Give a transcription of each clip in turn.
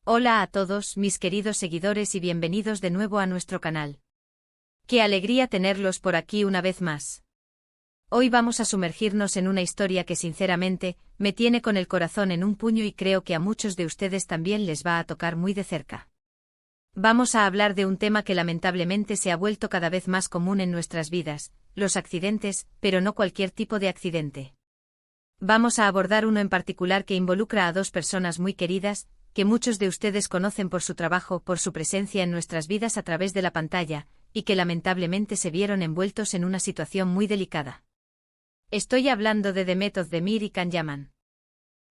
Hola a todos, mis queridos seguidores y bienvenidos de nuevo a nuestro canal. ¡Qué alegría tenerlos por aquí una vez más! Hoy vamos a sumergirnos en una historia que sinceramente, me tiene con el corazón en un puño y creo que a muchos de ustedes también les va a tocar muy de cerca. Vamos a hablar de un tema que lamentablemente se ha vuelto cada vez más común en nuestras vidas, los accidentes, pero no cualquier tipo de accidente. Vamos a abordar uno en particular que involucra a dos personas muy queridas, que muchos de ustedes conocen por su trabajo, por su presencia en nuestras vidas a través de la pantalla, y que lamentablemente se vieron envueltos en una situación muy delicada. Estoy hablando de Demet Özdemir y Can Yaman.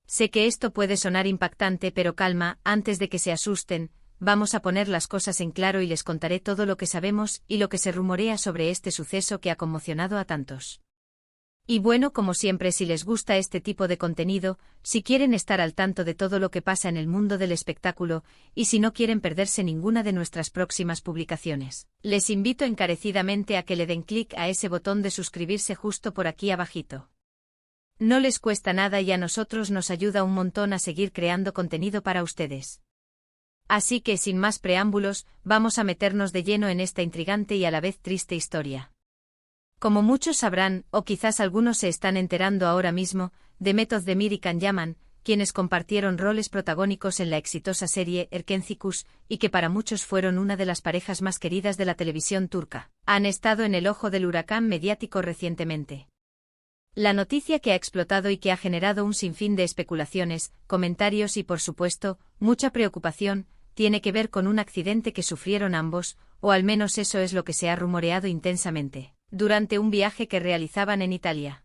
Sé que esto puede sonar impactante, pero calma, antes de que se asusten, vamos a poner las cosas en claro y les contaré todo lo que sabemos y lo que se rumorea sobre este suceso que ha conmocionado a tantos. Y bueno, como siempre, si les gusta este tipo de contenido, si quieren estar al tanto de todo lo que pasa en el mundo del espectáculo, y si no quieren perderse ninguna de nuestras próximas publicaciones, les invito encarecidamente a que le den clic a ese botón de suscribirse justo por aquí abajito. No les cuesta nada y a nosotros nos ayuda un montón a seguir creando contenido para ustedes. Así que sin más preámbulos, vamos a meternos de lleno en esta intrigante y a la vez triste historia. Como muchos sabrán, o quizás algunos se están enterando ahora mismo, Demet Özdemir y Can Yaman, quienes compartieron roles protagónicos en la exitosa serie Erkenci Kuş, y que para muchos fueron una de las parejas más queridas de la televisión turca, han estado en el ojo del huracán mediático recientemente. La noticia que ha explotado y que ha generado un sinfín de especulaciones, comentarios y por supuesto, mucha preocupación, tiene que ver con un accidente que sufrieron ambos, o al menos eso es lo que se ha rumoreado intensamente, durante un viaje que realizaban en Italia.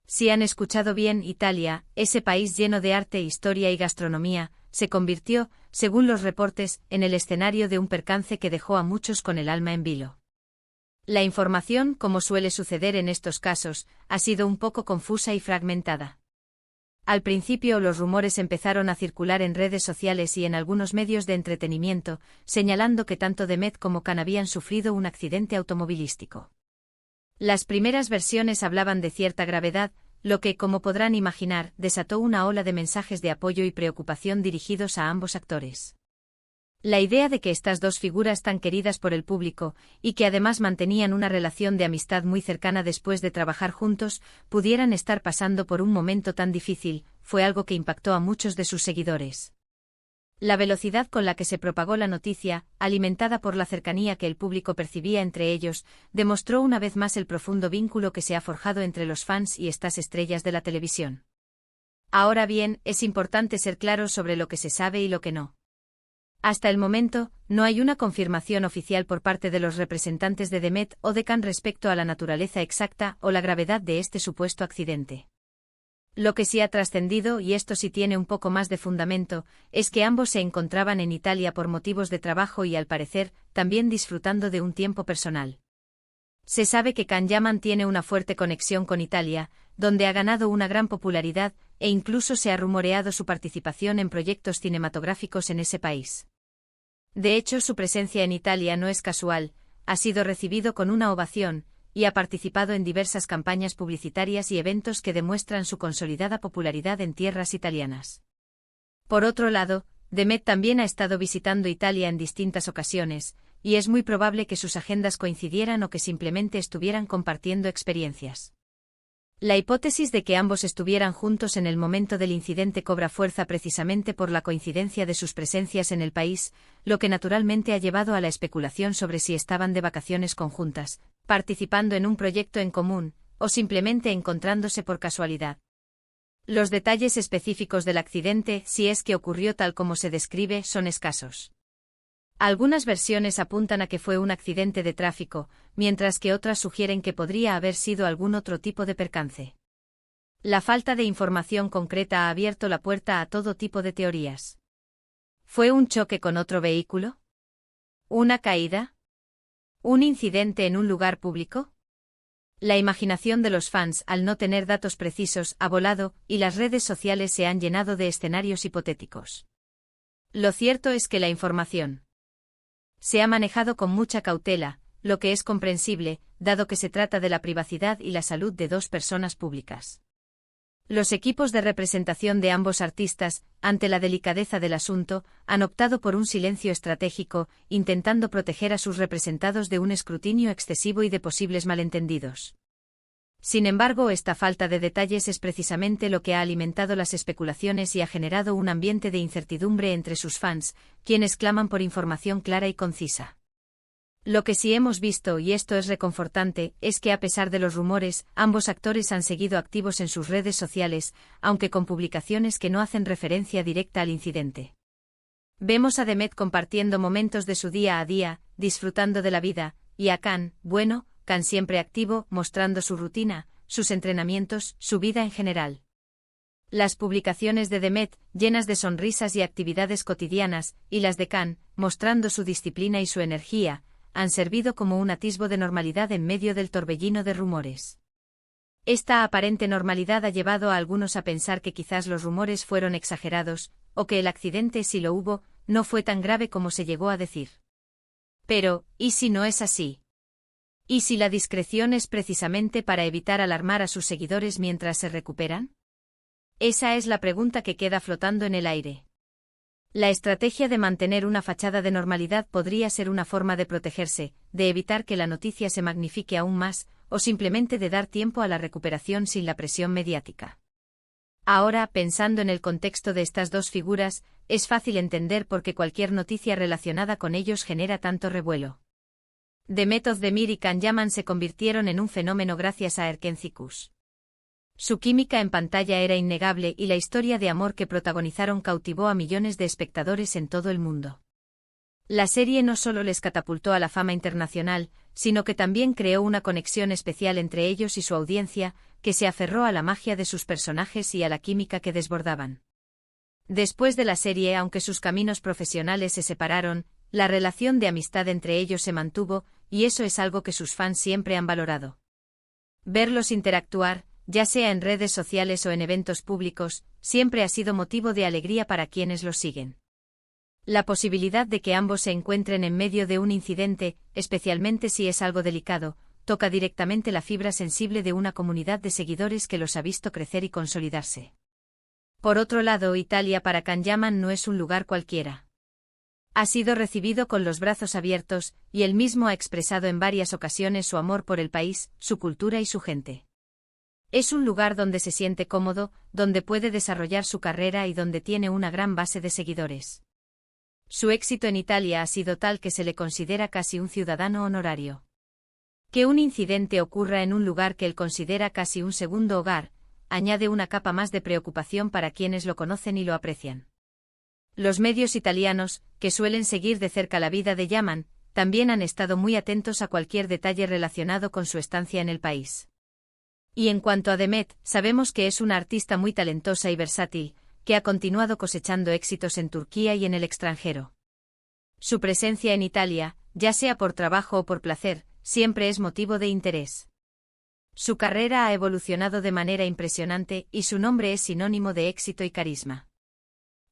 Si han escuchado bien, Italia, ese país lleno de arte, historia y gastronomía, se convirtió, según los reportes, en el escenario de un percance que dejó a muchos con el alma en vilo. La información, como suele suceder en estos casos, ha sido un poco confusa y fragmentada. Al principio los rumores empezaron a circular en redes sociales y en algunos medios de entretenimiento, señalando que tanto Demet como Can habían sufrido un accidente automovilístico. Las primeras versiones hablaban de cierta gravedad, lo que, como podrán imaginar, desató una ola de mensajes de apoyo y preocupación dirigidos a ambos actores. La idea de que estas dos figuras tan queridas por el público, y que además mantenían una relación de amistad muy cercana después de trabajar juntos, pudieran estar pasando por un momento tan difícil, fue algo que impactó a muchos de sus seguidores. La velocidad con la que se propagó la noticia, alimentada por la cercanía que el público percibía entre ellos, demostró una vez más el profundo vínculo que se ha forjado entre los fans y estas estrellas de la televisión. Ahora bien, es importante ser claros sobre lo que se sabe y lo que no. Hasta el momento, no hay una confirmación oficial por parte de los representantes de Demet o de Can respecto a la naturaleza exacta o la gravedad de este supuesto accidente. Lo que sí ha trascendido, y esto sí tiene un poco más de fundamento, es que ambos se encontraban en Italia por motivos de trabajo y al parecer, también disfrutando de un tiempo personal. Se sabe que Can Yaman tiene una fuerte conexión con Italia, donde ha ganado una gran popularidad, e incluso se ha rumoreado su participación en proyectos cinematográficos en ese país. De hecho, su presencia en Italia no es casual, ha sido recibido con una ovación, y ha participado en diversas campañas publicitarias y eventos que demuestran su consolidada popularidad en tierras italianas. Por otro lado, Demet también ha estado visitando Italia en distintas ocasiones, y es muy probable que sus agendas coincidieran o que simplemente estuvieran compartiendo experiencias. La hipótesis de que ambos estuvieran juntos en el momento del incidente cobra fuerza precisamente por la coincidencia de sus presencias en el país, lo que naturalmente ha llevado a la especulación sobre si estaban de vacaciones conjuntas, participando en un proyecto en común, o simplemente encontrándose por casualidad. Los detalles específicos del accidente, si es que ocurrió tal como se describe, son escasos. Algunas versiones apuntan a que fue un accidente de tráfico, mientras que otras sugieren que podría haber sido algún otro tipo de percance. La falta de información concreta ha abierto la puerta a todo tipo de teorías. ¿Fue un choque con otro vehículo? ¿Una caída? ¿Un incidente en un lugar público? La imaginación de los fans, al no tener datos precisos, ha volado, y las redes sociales se han llenado de escenarios hipotéticos. Lo cierto es que la información se ha manejado con mucha cautela, lo que es comprensible, dado que se trata de la privacidad y la salud de dos personas públicas. Los equipos de representación de ambos artistas, ante la delicadeza del asunto, han optado por un silencio estratégico, intentando proteger a sus representados de un escrutinio excesivo y de posibles malentendidos. Sin embargo, esta falta de detalles es precisamente lo que ha alimentado las especulaciones y ha generado un ambiente de incertidumbre entre sus fans, quienes claman por información clara y concisa. Lo que sí hemos visto, y esto es reconfortante, es que a pesar de los rumores, ambos actores han seguido activos en sus redes sociales, aunque con publicaciones que no hacen referencia directa al incidente. Vemos a Demet compartiendo momentos de su día a día, disfrutando de la vida, y a Can siempre activo, mostrando su rutina, sus entrenamientos, su vida en general. Las publicaciones de Demet, llenas de sonrisas y actividades cotidianas, y las de Can, mostrando su disciplina y su energía, han servido como un atisbo de normalidad en medio del torbellino de rumores. Esta aparente normalidad ha llevado a algunos a pensar que quizás los rumores fueron exagerados, o que el accidente, si lo hubo, no fue tan grave como se llegó a decir. Pero, ¿y si no es así? ¿Y si la discreción es precisamente para evitar alarmar a sus seguidores mientras se recuperan? Esa es la pregunta que queda flotando en el aire. La estrategia de mantener una fachada de normalidad podría ser una forma de protegerse, de evitar que la noticia se magnifique aún más, o simplemente de dar tiempo a la recuperación sin la presión mediática. Ahora, pensando en el contexto de estas dos figuras, es fácil entender por qué cualquier noticia relacionada con ellos genera tanto revuelo. Demet Özdemir y Can Yaman se convirtieron en un fenómeno gracias a Erkencikus. Su química en pantalla era innegable y la historia de amor que protagonizaron cautivó a millones de espectadores en todo el mundo. La serie no solo les catapultó a la fama internacional, sino que también creó una conexión especial entre ellos y su audiencia, que se aferró a la magia de sus personajes y a la química que desbordaban. Después de la serie, aunque sus caminos profesionales se separaron, la relación de amistad entre ellos se mantuvo, y eso es algo que sus fans siempre han valorado. Verlos interactuar, ya sea en redes sociales o en eventos públicos, siempre ha sido motivo de alegría para quienes los siguen. La posibilidad de que ambos se encuentren en medio de un incidente, especialmente si es algo delicado, toca directamente la fibra sensible de una comunidad de seguidores que los ha visto crecer y consolidarse. Por otro lado, Italia para Can Yaman no es un lugar cualquiera. Ha sido recibido con los brazos abiertos, y él mismo ha expresado en varias ocasiones su amor por el país, su cultura y su gente. Es un lugar donde se siente cómodo, donde puede desarrollar su carrera y donde tiene una gran base de seguidores. Su éxito en Italia ha sido tal que se le considera casi un ciudadano honorario. Que un incidente ocurra en un lugar que él considera casi un segundo hogar, añade una capa más de preocupación para quienes lo conocen y lo aprecian. Los medios italianos, que suelen seguir de cerca la vida de Yaman, también han estado muy atentos a cualquier detalle relacionado con su estancia en el país. Y en cuanto a Demet, sabemos que es una artista muy talentosa y versátil, que ha continuado cosechando éxitos en Turquía y en el extranjero. Su presencia en Italia, ya sea por trabajo o por placer, siempre es motivo de interés. Su carrera ha evolucionado de manera impresionante y su nombre es sinónimo de éxito y carisma.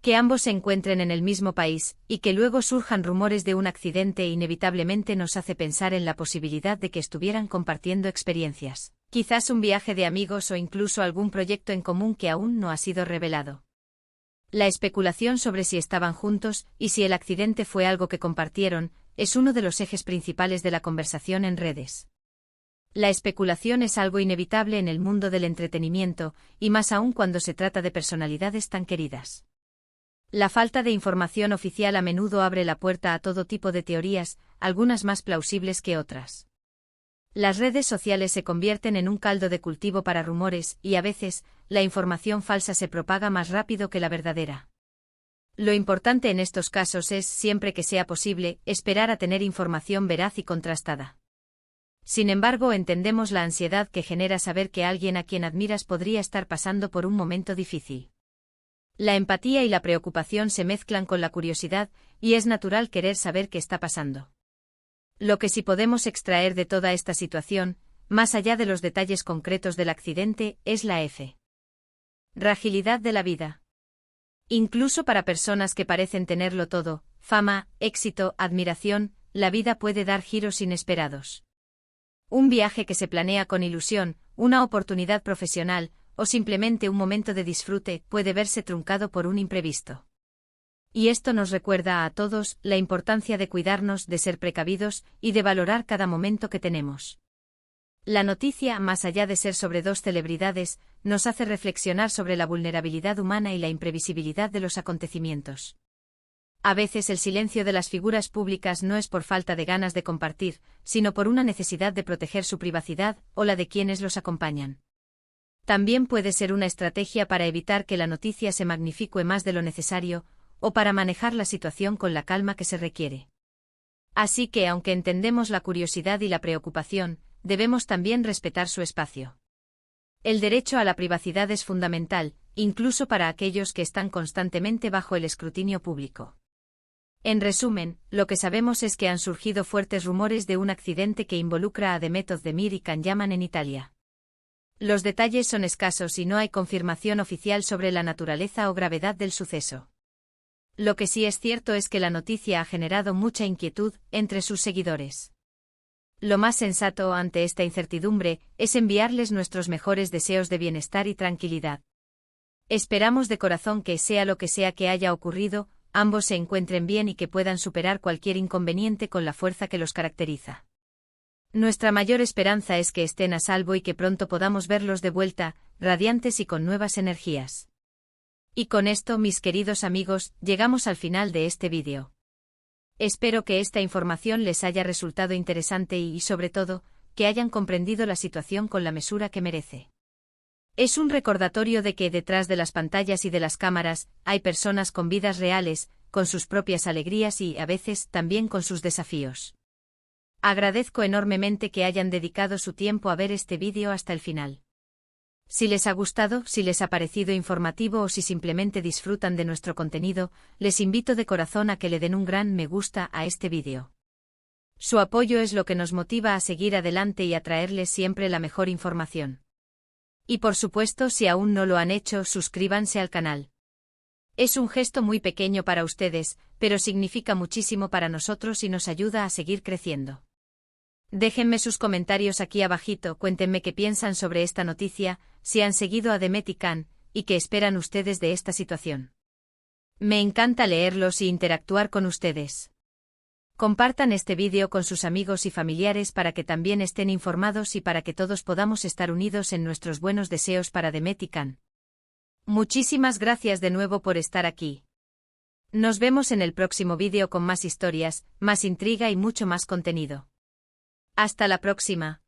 Que ambos se encuentren en el mismo país, y que luego surjan rumores de un accidente inevitablemente nos hace pensar en la posibilidad de que estuvieran compartiendo experiencias. Quizás un viaje de amigos o incluso algún proyecto en común que aún no ha sido revelado. La especulación sobre si estaban juntos y si el accidente fue algo que compartieron, es uno de los ejes principales de la conversación en redes. La especulación es algo inevitable en el mundo del entretenimiento, y más aún cuando se trata de personalidades tan queridas. La falta de información oficial a menudo abre la puerta a todo tipo de teorías, algunas más plausibles que otras. Las redes sociales se convierten en un caldo de cultivo para rumores y a veces, la información falsa se propaga más rápido que la verdadera. Lo importante en estos casos es, siempre que sea posible, esperar a tener información veraz y contrastada. Sin embargo, entendemos la ansiedad que genera saber que alguien a quien admiras podría estar pasando por un momento difícil. La empatía y la preocupación se mezclan con la curiosidad, y es natural querer saber qué está pasando. Lo que sí podemos extraer de toda esta situación, más allá de los detalles concretos del accidente, es la fragilidad de la vida. Incluso para personas que parecen tenerlo todo, fama, éxito, admiración, la vida puede dar giros inesperados. Un viaje que se planea con ilusión, una oportunidad profesional, o simplemente un momento de disfrute, puede verse truncado por un imprevisto. Y esto nos recuerda a todos la importancia de cuidarnos, de ser precavidos y de valorar cada momento que tenemos. La noticia, más allá de ser sobre dos celebridades, nos hace reflexionar sobre la vulnerabilidad humana y la imprevisibilidad de los acontecimientos. A veces el silencio de las figuras públicas no es por falta de ganas de compartir, sino por una necesidad de proteger su privacidad o la de quienes los acompañan. También puede ser una estrategia para evitar que la noticia se magnifique más de lo necesario, o para manejar la situación con la calma que se requiere. Así que, aunque entendemos la curiosidad y la preocupación, debemos también respetar su espacio. El derecho a la privacidad es fundamental, incluso para aquellos que están constantemente bajo el escrutinio público. En resumen, lo que sabemos es que han surgido fuertes rumores de un accidente que involucra a Demet Özdemir y Can Yaman en Italia. Los detalles son escasos y no hay confirmación oficial sobre la naturaleza o gravedad del suceso. Lo que sí es cierto es que la noticia ha generado mucha inquietud entre sus seguidores. Lo más sensato ante esta incertidumbre es enviarles nuestros mejores deseos de bienestar y tranquilidad. Esperamos de corazón que, sea lo que sea que haya ocurrido, ambos se encuentren bien y que puedan superar cualquier inconveniente con la fuerza que los caracteriza. Nuestra mayor esperanza es que estén a salvo y que pronto podamos verlos de vuelta, radiantes y con nuevas energías. Y con esto, mis queridos amigos, llegamos al final de este vídeo. Espero que esta información les haya resultado interesante y, sobre todo, que hayan comprendido la situación con la mesura que merece. Es un recordatorio de que detrás de las pantallas y de las cámaras, hay personas con vidas reales, con sus propias alegrías y, a veces, también con sus desafíos. Agradezco enormemente que hayan dedicado su tiempo a ver este vídeo hasta el final. Si les ha gustado, si les ha parecido informativo o si simplemente disfrutan de nuestro contenido, les invito de corazón a que le den un gran me gusta a este vídeo. Su apoyo es lo que nos motiva a seguir adelante y a traerles siempre la mejor información. Y por supuesto, si aún no lo han hecho, suscríbanse al canal. Es un gesto muy pequeño para ustedes, pero significa muchísimo para nosotros y nos ayuda a seguir creciendo. Déjenme sus comentarios aquí abajito, cuéntenme qué piensan sobre esta noticia, si han seguido a Demet y Can, y qué esperan ustedes de esta situación. Me encanta leerlos y interactuar con ustedes. Compartan este vídeo con sus amigos y familiares para que también estén informados y para que todos podamos estar unidos en nuestros buenos deseos para Demet y Can. Muchísimas gracias de nuevo por estar aquí. Nos vemos en el próximo vídeo con más historias, más intriga y mucho más contenido. Hasta la próxima.